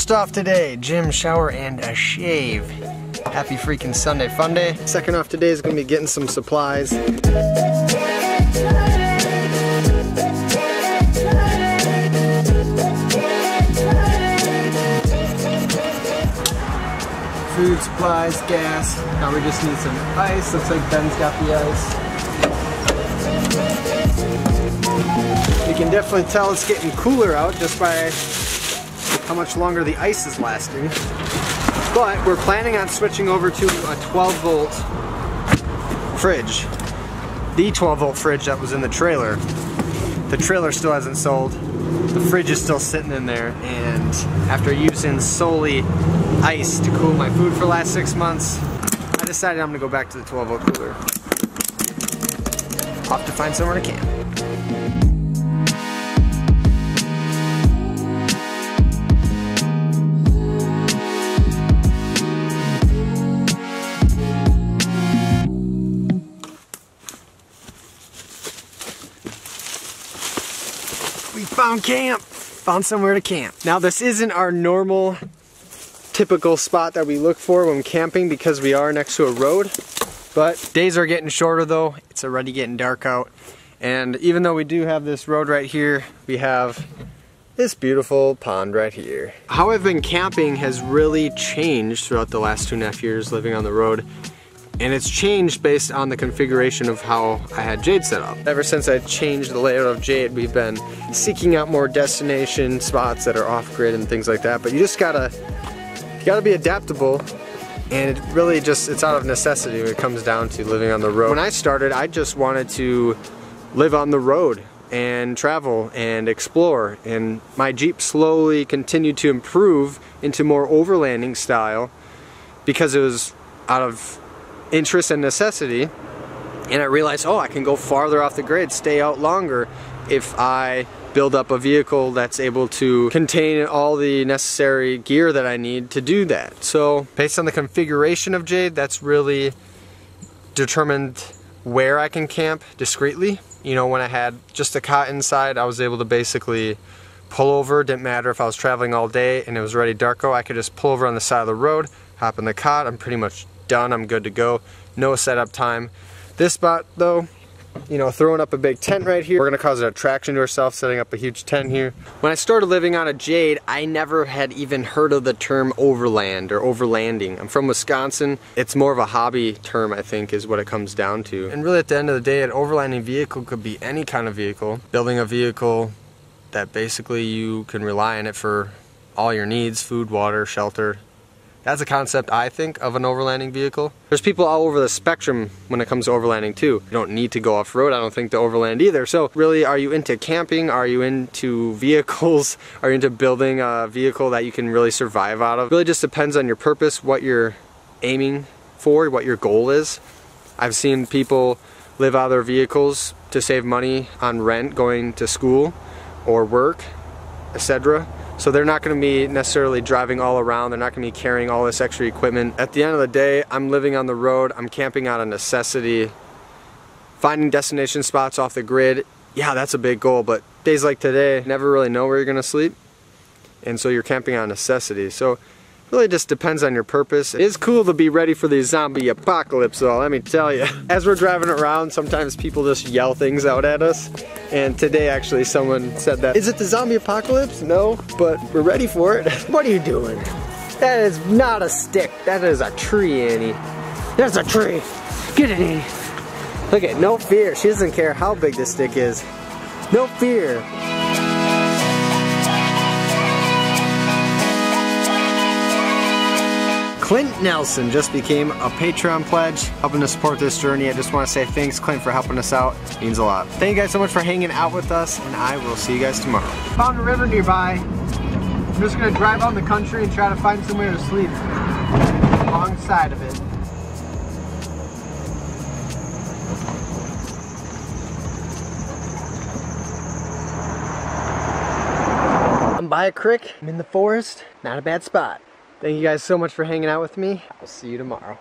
First off today, gym, shower, and a shave. Happy freaking Sunday fun day. Second off today is gonna be getting some supplies. Food, supplies, gas. Now we just need some ice. Looks like Ben's got the ice. You can definitely tell it's getting cooler out just by how much longer the ice is lasting. But we're planning on switching over to a 12-volt fridge. The 12-volt fridge that was in the trailer. The trailer still hasn't sold. The fridge is still sitting in there, and after using solely ice to cool my food for the last 6 months, I decided I'm gonna go back to the 12-volt cooler. I'll have to find somewhere to camp. We found camp! Found somewhere to camp. Now this isn't our normal, typical spot that we look for when camping because we are next to a road. But days are getting shorter though. It's already getting dark out. And even though we do have this road right here, we have this beautiful pond right here. How I've been camping has really changed throughout the last 2.5 years living on the road. And it's changed based on the configuration of how I had Jade set up. Ever since I changed the layout of Jade, we've been seeking out more destination spots that are off-grid and things like that. But you gotta be adaptable, and it really it's out of necessity when it comes down to living on the road. When I started, I just wanted to live on the road and travel and explore, and my Jeep slowly continued to improve into more overlanding style because it was out of interest and necessity, and I realized, oh, I can go farther off the grid, stay out longer if I build up a vehicle that's able to contain all the necessary gear that I need to do that. So based on the configuration of Jade, that's really determined where I can camp discreetly. You know, when I had just a cot inside, I was able to basically pull over. Didn't matter if I was traveling all day and it was already dark out, I could just pull over on the side of the road, hop in the cot, I'm pretty much done, I'm good to go. No setup time. This spot though, you know, throwing up a big tent right here, we're gonna cause an attraction to ourselves setting up a huge tent here. When I started living on a Jade, I never had even heard of the term overland or overlanding. I'm from Wisconsin. It's more of a hobby term, I think, is what it comes down to. And really at the end of the day, an overlanding vehicle could be any kind of vehicle. Building a vehicle that basically you can rely on it for all your needs, food, water, shelter. That's a concept, I think, of an overlanding vehicle. There's people all over the spectrum when it comes to overlanding too. You don't need to go off-road, I don't think, to overland either. So really, are you into camping? Are you into vehicles? Are you into building a vehicle that you can really survive out of? It really just depends on your purpose, what you're aiming for, what your goal is. I've seen people live out of their vehicles to save money on rent, going to school or work, etc. So they're not going to be necessarily driving all around, they're not going to be carrying all this extra equipment. At the end of the day, I'm living on the road, I'm camping out of necessity. Finding destination spots off the grid, yeah, that's a big goal, but days like today, you never really know where you're going to sleep. And so you're camping out of necessity. So it really just depends on your purpose. It is cool to be ready for the zombie apocalypse though, let me tell you. As we're driving around, sometimes people just yell things out at us. And today actually someone said that, is it the zombie apocalypse? No, but we're ready for it. What are you doing? That is not a stick, that is a tree, Annie. That's a tree. Get it, Annie. Look at, no fear. She doesn't care how big this stick is. No fear. Clint Nelson just became a Patreon pledge, helping to support this journey. I just want to say thanks, Clint, for helping us out. It means a lot. Thank you guys so much for hanging out with us, and I will see you guys tomorrow. Found a river nearby. I'm just going to drive out in the country and try to find somewhere to sleep alongside of it. I'm by a creek. I'm in the forest. Not a bad spot. Thank you guys so much for hanging out with me. I'll see you tomorrow.